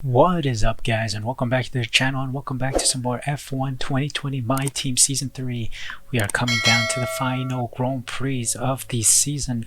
What is up, guys, and welcome back to the channel, and welcome back to some more F1 2020 My Team Season 3. We are coming down to the final Grand Prix of the season.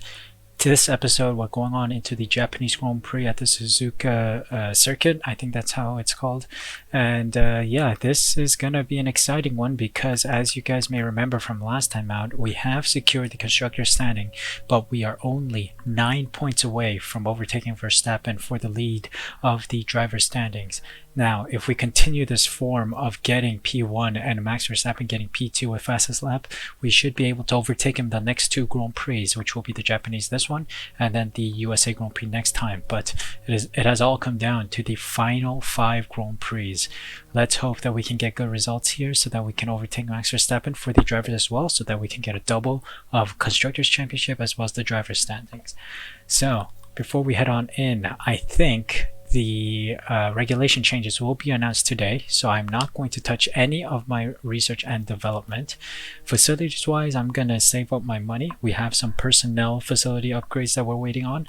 This episode, we're going on into the Japanese Grand Prix at the Suzuka circuit. I think that's how it's called. And yeah, this is going to be an exciting one because, as you guys may remember from last time out, we have secured the constructor standing, but we are only 9 points away from overtaking Verstappen for the lead of the driver standings. Now, if we continue this form of getting P1 and Max Verstappen getting P2 with fastest lap, we should be able to overtake him the next two Grand Prix, which will be the Japanese this one, and then the USA Grand Prix next time. But it has all come down to the final 5 Grand Prix. Let's hope that we can get good results here so that we can overtake Max Verstappen for the drivers as well, so that we can get a double of Constructors' Championship as well as the driver standings. So, before we head on in, I think the regulation changes will be announced today, so I'm not going to touch any of my research and development. Facilities wise, I'm gonna save up my money. We have some personnel facility upgrades that we're waiting on,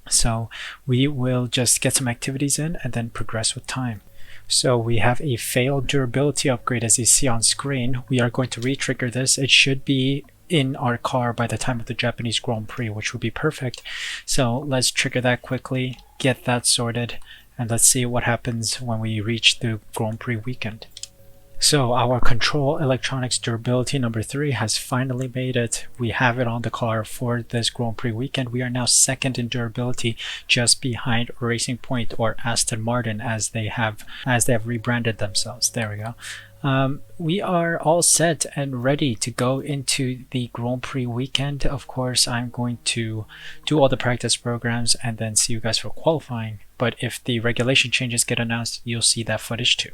so we will just get some activities in and then progress with time. So we have a failed durability upgrade, as you see on screen. We are going to re-trigger this. It should be in our car by the time of the Japanese Grand Prix, which would be perfect. So let's trigger that quickly, get that sorted, and let's see what happens when we reach the Grand Prix weekend. So our control electronics durability number 3 has finally made it. We have it on the car for this Grand Prix weekend. We are now second in durability, just behind Racing Point, or Aston Martin, as they have rebranded themselves. There we go. We are all set and ready to go into the Grand Prix weekend. Of course, I'm going to do all the practice programs and then see you guys for qualifying. But if the regulation changes get announced, you'll see that footage too.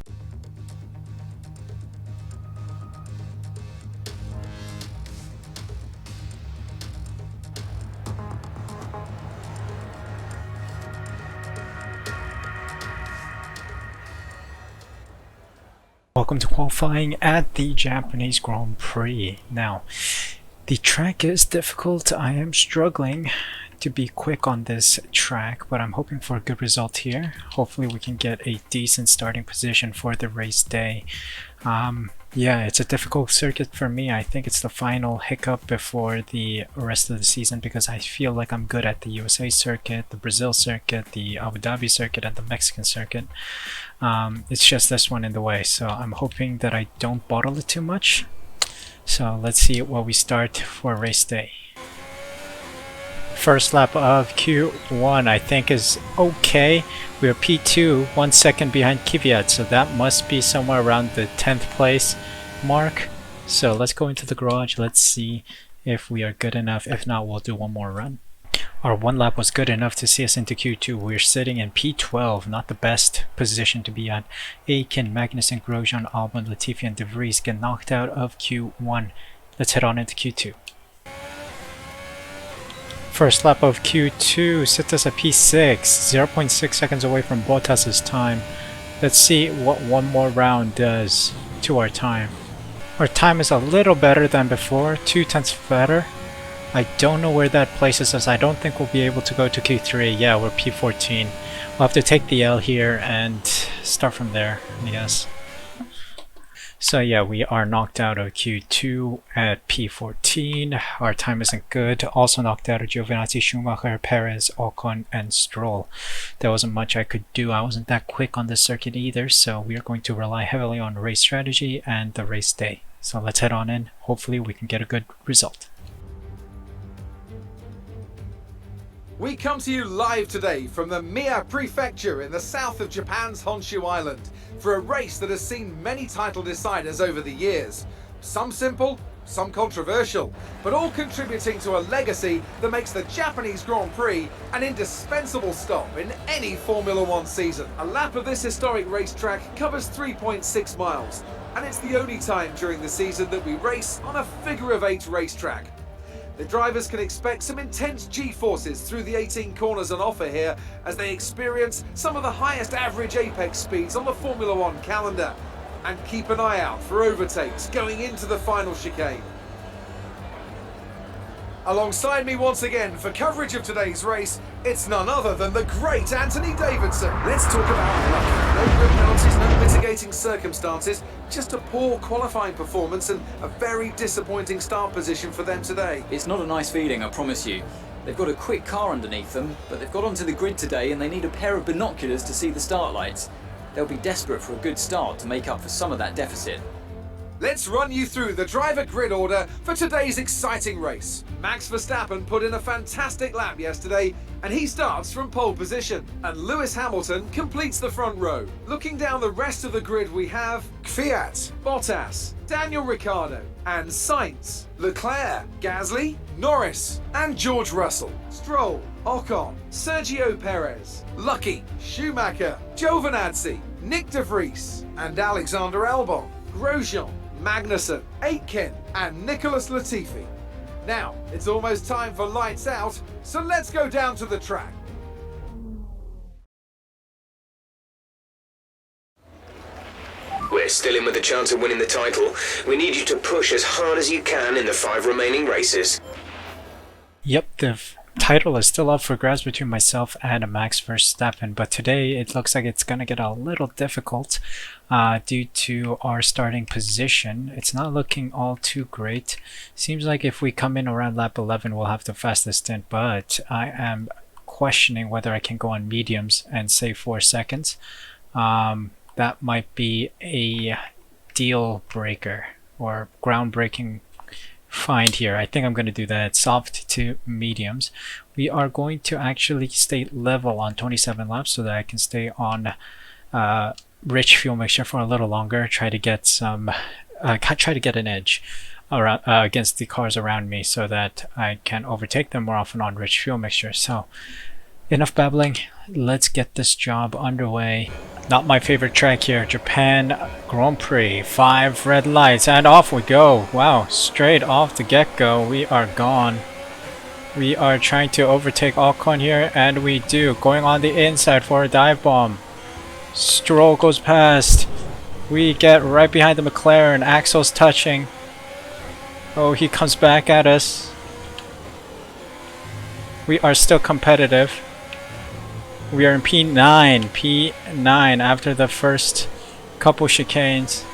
Welcome to qualifying at the Japanese Grand Prix. Now, the track is difficult. I am struggling to be quick on this track, but I'm hoping for a good result here. Hopefully we can get a decent starting position for the race day. Yeah, it's a difficult circuit for me. I think it's the final hiccup before the rest of the season, because I feel like I'm good at the USA circuit, the Brazil circuit, the Abu Dhabi circuit, and the Mexican circuit. It's just this one in the way, so I'm hoping that I don't bottle it too much. So let's see what we start for race day. First lap of Q1 I think is okay. We are P2, 1 second behind Kvyat, so that must be somewhere around the 10th place mark. So let's go into the garage, let's see if we are good enough. If not, we'll do one more run. Our one lap was good enough to see us into Q2. We're sitting in P12, not the best position to be at. Aitken, Magnussen, Grosjean, Albon, Latifi, and De Vries get knocked out of Q1. Let's head on into Q2. First lap of Q2 sits us at P6, 0.6 seconds away from Bottas's time. Let's see what one more round does to our time. Our time is a little better than before, 0.2 better. I don't know where that places us. I don't think we'll be able to go to Q3. Yeah, we're P14. We'll have to take the L here and start from there, I guess. So yeah, we are knocked out of Q2 at P14. Our time isn't good. Also knocked out of Giovinazzi, Schumacher, Perez, Ocon, and Stroll. There wasn't much I could do. I wasn't that quick on this circuit either, so we are going to rely heavily on race strategy and the race day. So let's head on in. Hopefully we can get a good result. We come to you live today from the Mie Prefecture in the south of Japan's Honshu Island for a race that has seen many title deciders over the years. Some simple, some controversial, but all contributing to a legacy that makes the Japanese Grand Prix an indispensable stop in any Formula One season. A lap of this historic racetrack covers 3.6 miles, and it's the only time during the season that we race on a figure-of-8 racetrack. The drivers can expect some intense G-forces through the 18 corners on offer here as they experience some of the highest average apex speeds on the Formula One calendar. And keep an eye out for overtakes going into the final chicane. Alongside me once again for coverage of today's race, it's none other than the great Anthony Davidson. Let's talk about luck. No grid penalties, no mitigating circumstances, just a poor qualifying performance and a very disappointing start position for them today. It's not a nice feeling, I promise you. They've got a quick car underneath them, but they've got onto the grid today and they need a pair of binoculars to see the start lights. They'll be desperate for a good start to make up for some of that deficit. Let's run you through the driver grid order for today's exciting race. Max Verstappen put in a fantastic lap yesterday and he starts from pole position. And Lewis Hamilton completes the front row. Looking down the rest of the grid we have Kvyat, Bottas, Daniel Ricciardo and Sainz, Leclerc, Gasly, Norris and George Russell, Stroll, Ocon, Sergio Perez, Lucky, Schumacher, Giovinazzi, Nick de Vries and Alexander Albon, Grosjean, Magnussen, Aitken and Nicholas Latifi. Now, it's almost time for lights out, so let's go down to the track. We're still in with a chance of winning the title. We need you to push as hard as you can in the 5 remaining races. Yep, the title is still up for grabs between myself and Max Verstappen, but today it looks like it's gonna get a little difficult due to our starting position. It's not looking all too great. Seems like if we come in around lap 11 we'll have the fastest stint, but I am questioning whether I can go on mediums and save 4 seconds. That might be a deal breaker or groundbreaking find here. I think I'm going to do that. Soft to mediums. We are going to actually stay level on 27 laps so that I can stay on rich fuel mixture for a little longer. Try to get some try to get an edge around against the cars around me so that I can overtake them more often on rich fuel mixture. So enough babbling, let's get this job underway. Not my favorite track here, Japan Grand Prix. 5 red lights and off we go. Wow, straight off the get-go we are gone. We are trying to overtake Ocon here and we do, going on the inside for a dive bomb. Stroll goes past. We get right behind the McLaren, axles touching. Oh, he comes back at us. We are still competitive. We are in P9 after the first couple chicanes.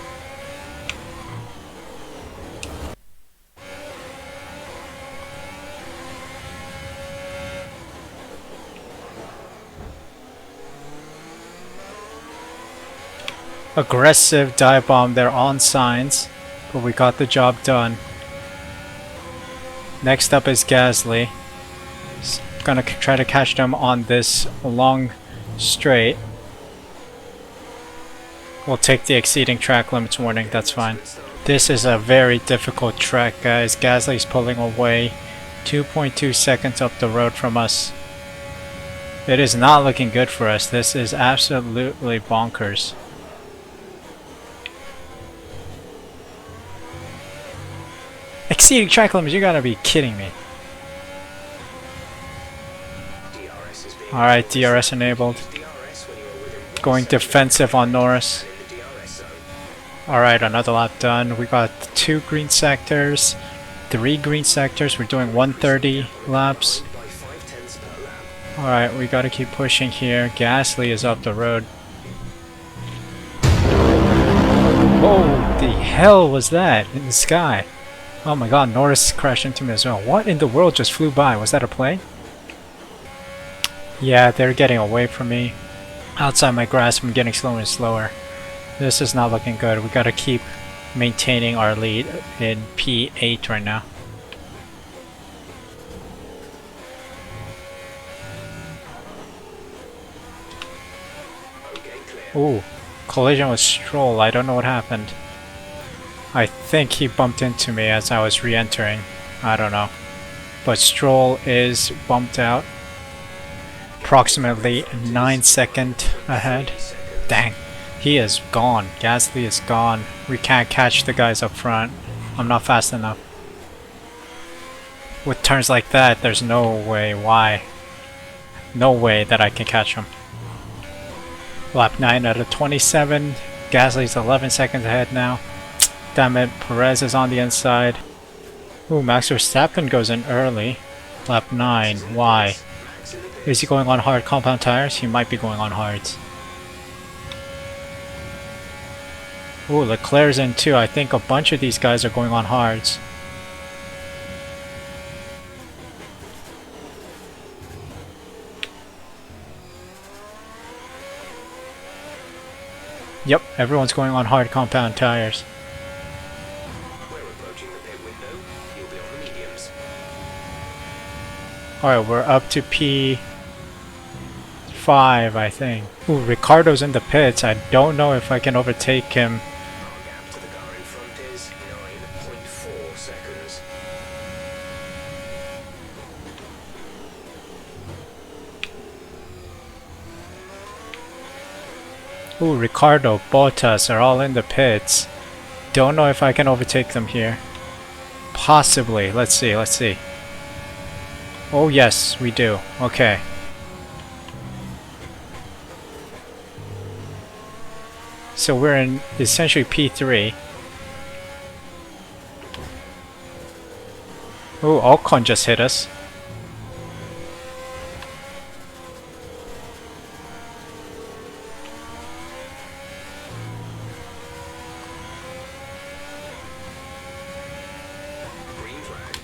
Aggressive dive bomb there on Sainz, but we got the job done. Next up is Gasly. Gonna try to catch them on this long straight. We'll take the exceeding track limits warning, that's fine. This is a very difficult track, guys. Gasly's pulling away 2.2 seconds up the road from us. It is not looking good for us. This is absolutely bonkers. Exceeding track limits, you gotta be kidding me. Alright, DRS enabled. Going defensive on Norris. Alright, another lap done. We got 2 green sectors, 3 green sectors. We're doing 130 laps. Alright, we gotta keep pushing here. Gasly is up the road. Whoa, the hell was that in the sky? Oh my god, Norris crashed into me as well. What in the world just flew by? Was that a plane? Yeah, they're getting away from me. Outside my grasp, I'm getting slower and slower. This is not looking good. We gotta keep maintaining our lead in P8 right now. Ooh, collision with Stroll. I don't know what happened. I think he bumped into me as I was re-entering. I don't know. But Stroll is bumped out. Approximately 9 seconds ahead. Dang, he is gone. Gasly is gone. We can't catch the guys up front. I'm not fast enough. With turns like that, there's no way. Why? No way that I can catch him. Lap 9 out of 27. Gasly's 11 seconds ahead now. Damn it, Perez is on the inside. Ooh, Max Verstappen goes in early. Lap 9. Why? Is he going on hard compound tires? He might be going on hards. Ooh, Leclerc's in too. I think a bunch of these guys are going on hards. Yep, everyone's going on hard compound tires. We're approaching the pit window. You'll be on the mediums. Alright, we're up to P5, I think. Ooh, Ricardo's in the pits. I don't know if I can overtake him. Our gap to the car in front is 9.4 seconds. Ooh, Ricardo, Bottas are all in the pits. Don't know if I can overtake them here. Possibly. Let's see, let's see. Oh yes, we do. Okay. So we're in essentially P3. Ooh, Ocon just hit us. Green flag.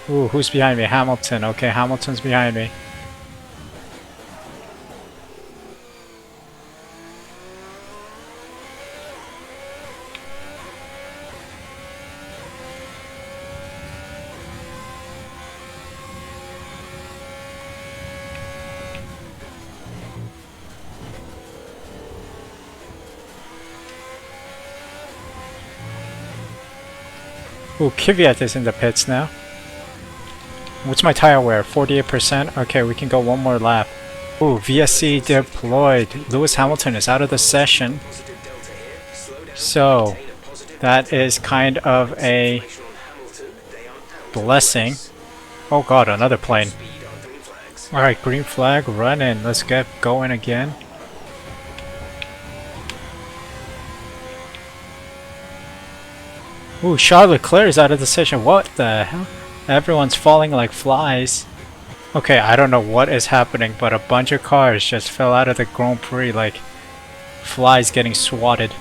Ooh, who's behind me? Hamilton. Okay, Hamilton's behind me. Ooh, Kvyat is in the pits now. What's my tire wear? 48%? Okay, we can go one more lap. Ooh, VSC deployed. Lewis Hamilton is out of the session. Positive delta here. Slow down. So, Maintain a positive that is kind of a acceleration on Hamilton. They are out. blessing. Oh god, another plane. Speed on green flags. Alright, green flag, run in. Let's get going again. Ooh, Charles Leclerc is out of the session. What the hell? Everyone's falling like flies. Okay, I don't know what is happening, but a bunch of cars just fell out of the Grand Prix like flies getting swatted.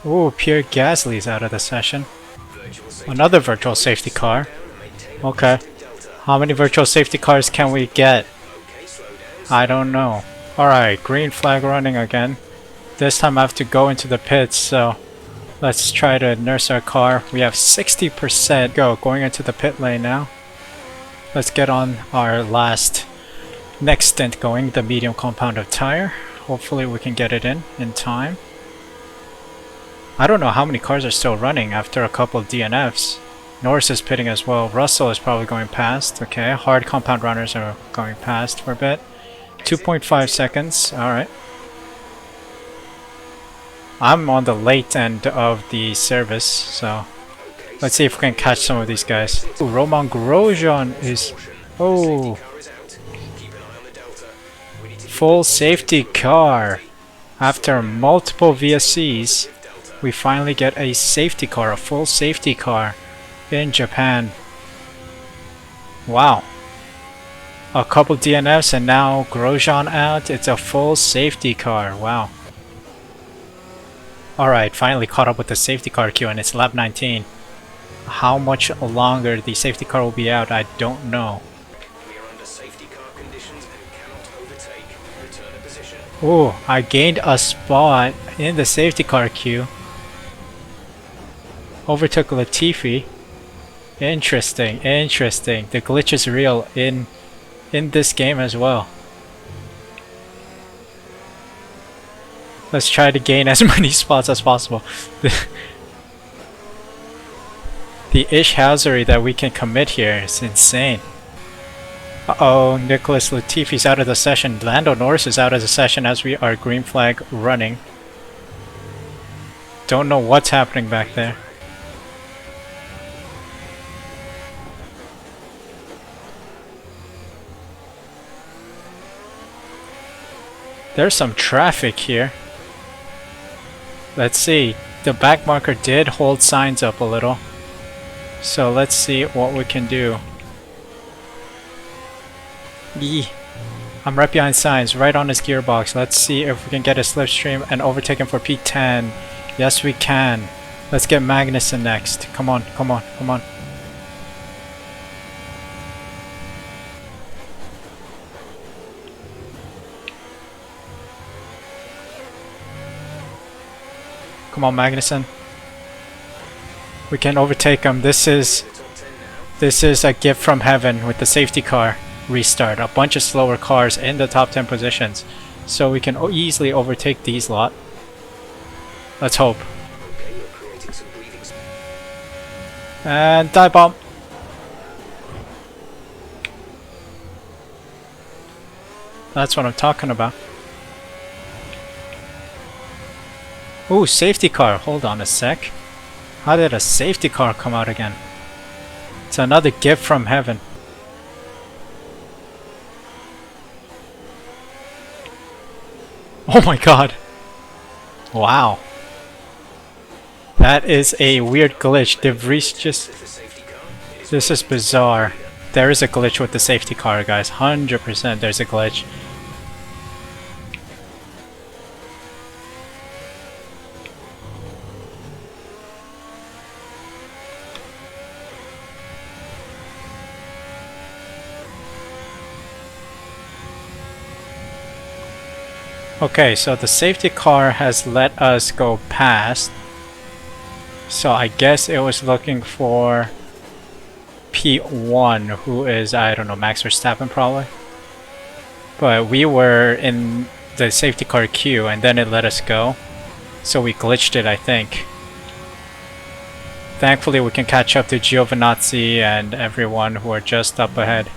Ooh, Pierre Gasly's out of the session. Another virtual safety car. Okay. How many virtual safety cars can we get? I don't know. Alright, green flag running again. This time I have to go into the pits, so let's try to nurse our car. We have 60% going into the pit lane now. Let's get on our next stint going, the medium compound of tire. Hopefully we can get it in time. I don't know how many cars are still running after a couple of DNFs. Norris is pitting as well. Russell is probably going past. Okay, hard compound runners are going past for a bit. 2.5 seconds. Alright. I'm on the late end of the service, so let's see if we can catch some of these guys. Ooh, Romain Grosjean is... Oh! Full safety car. After multiple VSCs, we finally get a safety car, a full safety car in Japan. Wow. A couple DNFs and now Grosjean out. It's a full safety car. Wow. Alright, finally caught up with the safety car queue and it's lap 19. How much longer the safety car will be out, I don't know. We are under safety car conditions and cannot overtake. Return to position. Ooh, I gained a spot in the safety car queue. Overtook Latifi. Interesting, interesting. The glitch is real in this game as well. Let's try to gain as many spots as possible. The ishhousery that we can commit here is insane. Uh-oh, Nicholas Latifi's out of the session. Lando Norris is out of the session as we are green flag running. Don't know what's happening back there. There's some traffic here. Let's see. The back marker did hold signs up a little. So let's see what we can do. Yee. I'm right behind signs, right on his gearbox. Let's see if we can get a slipstream and overtake him for P10. Yes, we can. Let's get Magnussen next. Come on, come on, come on. Come on, Magnussen. We can overtake him. This is a gift from heaven with the safety car restart. A bunch of slower cars in the top 10 positions. So we can easily overtake these lot. Let's hope. And dive bomb. That's what I'm talking about. Ooh, safety car. Hold on a sec. How did a safety car come out again? It's another gift from heaven. Oh my god. Wow. That is a weird glitch. Did Reese just... This is bizarre. There is a glitch with the safety car, guys. 100% there's a glitch. Okay, so the safety car has let us go past. So I guess it was looking for P1, who is, I don't know, Max Verstappen probably. But we were in the safety car queue and then it let us go. So we glitched it, I think. Thankfully we can catch up to Giovinazzi and everyone who are just up ahead.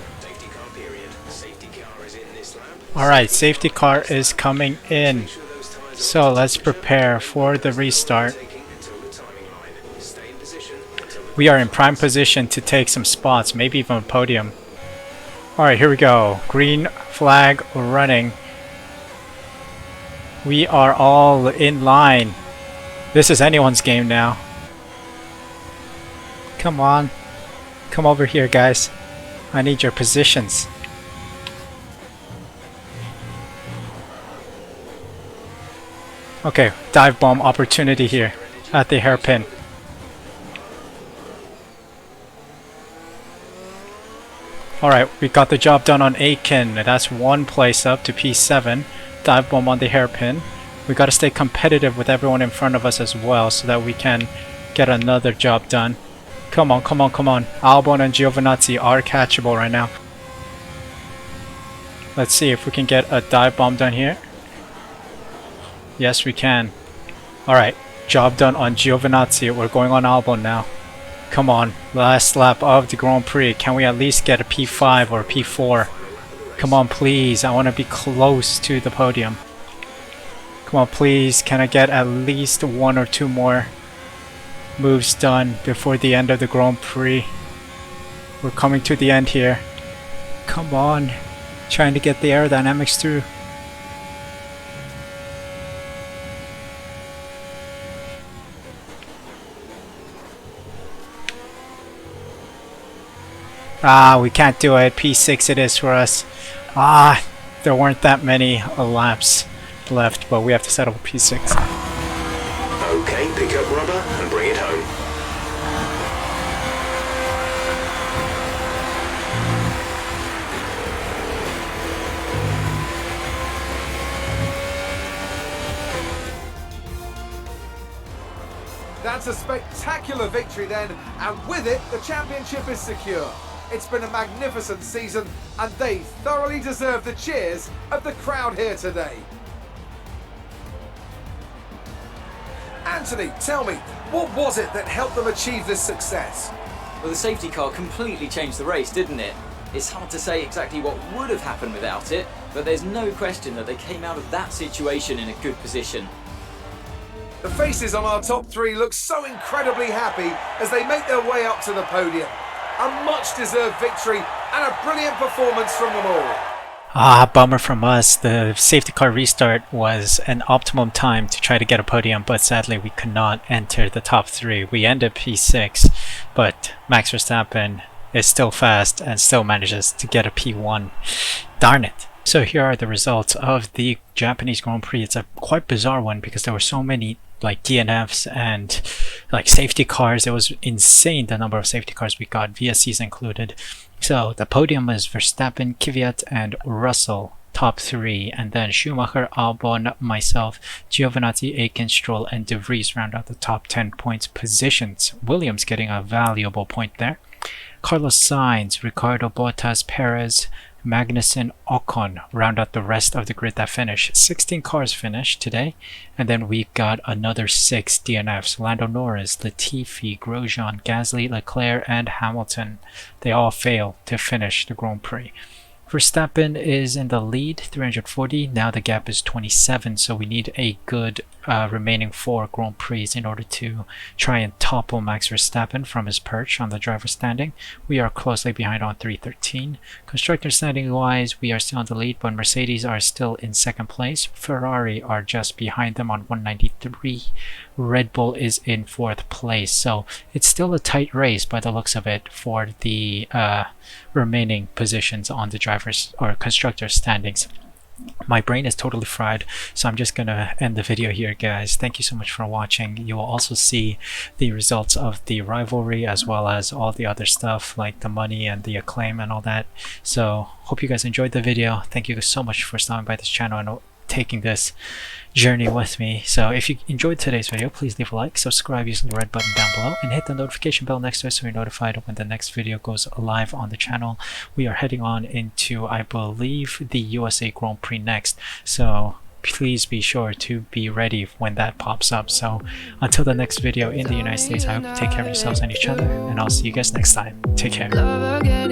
Alright, safety car is coming in. So let's prepare for the restart. We are in prime position to take some spots, maybe even a podium. Alright, here we go. Green flag running. We are all in line. This is anyone's game now. Come on. Come over here, guys. I need your positions. Okay, dive bomb opportunity here at the hairpin. Alright, we got the job done on Aiken. That's one place up to P7. Dive bomb on the hairpin. We gotta stay competitive with everyone in front of us as well so that we can get another job done. Come on, come on, come on. Albon and Giovinazzi are catchable right now. Let's see if we can get a dive bomb done here. Yes, we can. Alright, job done on Giovinazzi. We're going on Albon now. Come on, last lap of the Grand Prix. Can we at least get a P5 or a P4? Come on, please. I want to be close to the podium. Come on, please. Can I get at least one or two more moves done before the end of the Grand Prix? We're coming to the end here. Come on. Trying to get the aerodynamics through. Ah, we can't do it. P6 it is for us. Ah, there weren't that many laps left, but we have to settle for P6. Okay, pick up rubber and bring it home. That's a spectacular victory then, and with it, the championship is secure. It's been a magnificent season, and they thoroughly deserve the cheers of the crowd here today. Anthony, tell me, what was it that helped them achieve this success? Well, the safety car completely changed the race, didn't it? It's hard to say exactly what would have happened without it, but there's no question that they came out of that situation in a good position. The faces on our top three look so incredibly happy as they make their way up to the podium. A much-deserved victory and a brilliant performance from them all. Ah, bummer from us. The safety car restart was an optimum time to try to get a podium, but sadly we could not enter the top 3. We ended P6, but Max Verstappen is still fast and still manages to get a P1. Darn it. So here are the results of the Japanese Grand Prix. It's a quite bizarre one because there were so many like DNFs and like safety cars. It was insane the number of safety cars we got, VSCs included. So the podium is Verstappen, Kvyat, and Russell, top 3, and then Schumacher, Albon, myself, Giovinazzi, Aitken, Stroll, and De Vries round out the top 10 points positions. Williams getting a valuable point there. Carlos Sainz, Ricardo, Bottas, Perez, Magnussen, Ocon round out the rest of the grid that finished. 16 cars finished today, and then we got another 6 DNFs. Lando Norris, Latifi, Grosjean, Gasly, Leclerc, and Hamilton. They all fail to finish the Grand Prix. Verstappen is in the lead, 340. Now the gap is 27, so we need a good remaining 4 Grand Prix in order to try and topple Max Verstappen from his perch on the driver's standing. We are closely behind on 313. Constructor standing wise, we are still in the lead, but Mercedes are still in second place. Ferrari are just behind them on 193. Red Bull is in 4th place, so it's still a tight race by the looks of it for the remaining positions on the drivers or constructor standings. My brain is totally fried, so I'm just gonna end the video here, guys. Thank you so much for watching. You will also see the results of the rivalry as well as all the other stuff like the money and the acclaim and all that. So hope you guys enjoyed the video. Thank you so much for stopping by this channel and taking this journey with me. So if you enjoyed today's video, please leave a like, subscribe using the red button down below, and hit the notification bell next to it so you're notified when the next video goes live on the channel. We are heading on into, I believe, the USA Grand Prix next, so please be sure to be ready when that pops up. So until the next video in the United States, I hope you take care of yourselves and each other, and I'll see you guys next time. Take care.